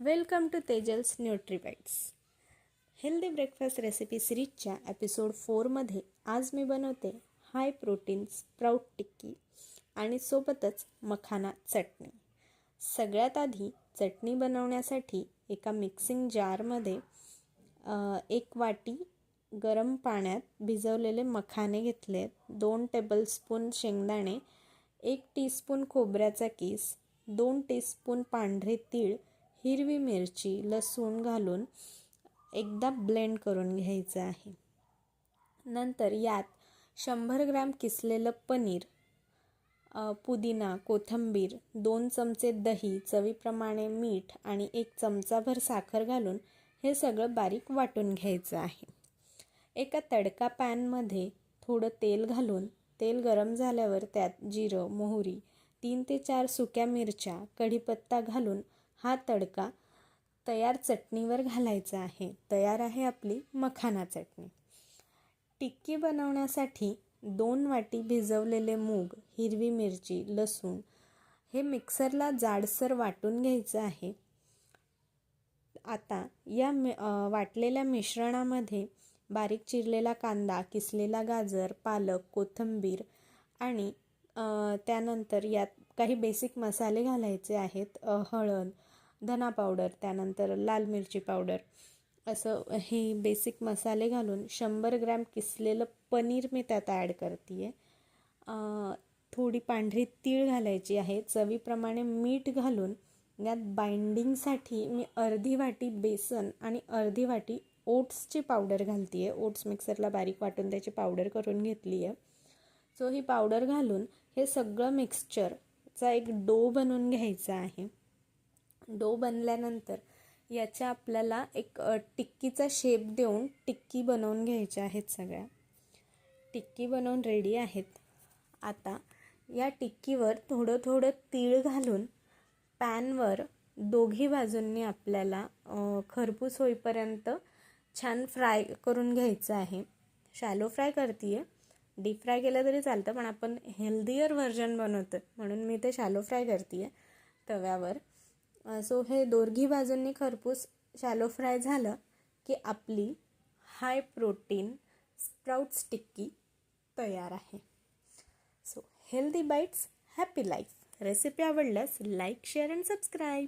Welcome to Tejal's Nutribites. Healthy breakfast recipe सिरीजच्या episode 4मध्ये आज मी बनवते हाय प्रोटीन स्प्राउट टिक्की आणि सोबतच मखाना चटणी. सगळ्यात आधी चटणी बनवण्यासाठी एका मिक्सिंग जारमध्ये 1 वाटी गरम पाण्यात भिजवलेले मखाने घेतले, 2 टेबलस्पून शेंगदाणे, 1 टीस्पून खोबऱ्याचा किस, 2 टीस्पून पांढरे तीळ, हिरवी मिरची, लसूण घालून एकदा ब्लेंड करून घ्यायचं आहे. नंतर यात 100 ग्रॅम किसलेलं पनीर, पुदिना, कोथिंबीर, 2 चमचे दही, चवीप्रमाणे मीठ आणि 1 चमचाभर साखर घालून हे सगळं बारीक वाटून घ्यायचं आहे. एका तडका पॅनमध्ये थोडं तेल घालून तेल गरम झाल्यावर त्यात जिरं, मोहरी, 3 ते 4 सुक्या मिरच्या, कढीपत्ता घालून हा तडका तयार चटणीवर घालायचा आहे. तयार आहे आपली मखाना चटणी. टिक्की बनवण्यासाठी 2 वाटी भिजवलेले मूग, हिरवी मिरची, लसूण हे मिक्सरला जाडसर वाटून घ्यायचं आहे. आता या वाटलेल्या मिश्रणामध्ये बारीक चिरलेला कांदा, किसलेला गाजर, पालक, कोथिंबीर आणि त्यानंतर यात काही बेसिक मसाले घालायचे आहेत. हळद, धना पावडर, त्यानंतर लाल मिरची पावडर, असं हे बेसिक मसाले घालून 100 ग्रॅम किसलेलं पनीर मी त्यात ॲड करते आहे. थोडी पांढरी तीळ घालायची आहे. चवीप्रमाणे मीठ घालून यात बाइंडिंगसाठी मी अर्धी वाटी बेसन आणि अर्धी वाटी ओट्सची पावडर घालते आहे. ओट्स मिक्सरला बारीक वाटून त्याची पावडर करून घेतली आहे. सो ही पावडर घालून हे सगळं मिक्सचरचा एक डो बनवून घ्यायचा आहे. डो बनल्यानंतर याच्या आपल्याला एक टिक्कीचा शेप देऊन टिक्की बनवून घ्यायच्या आहेत. सगळ्या टिक्की बनवून रेडी आहेत. आता या टिक्कीवर थोडं थोडं तीळ घालून पॅनवर दोघी बाजूंनी आपल्याला खरपूस होईपर्यंत छान फ्राय करून घ्यायचं आहे. शॅलो फ्राय करते आहे. डीप फ्राय केलं तरी चालतं, पण आपण हेल्दियर व्हर्जन बनवतो म्हणून मी ते शॅलो फ्राय करते आहे तव्यावर. सो हे दोघी बाजूंनी खरपूस शॅलो फ्राय झालं की आपली हाय प्रोटीन स्प्राउट्स टिक्की तयार आहे. So healthy bites, happy life. Recipe आवडल्यास लाईक, शेअर अँड सबस्क्राईब.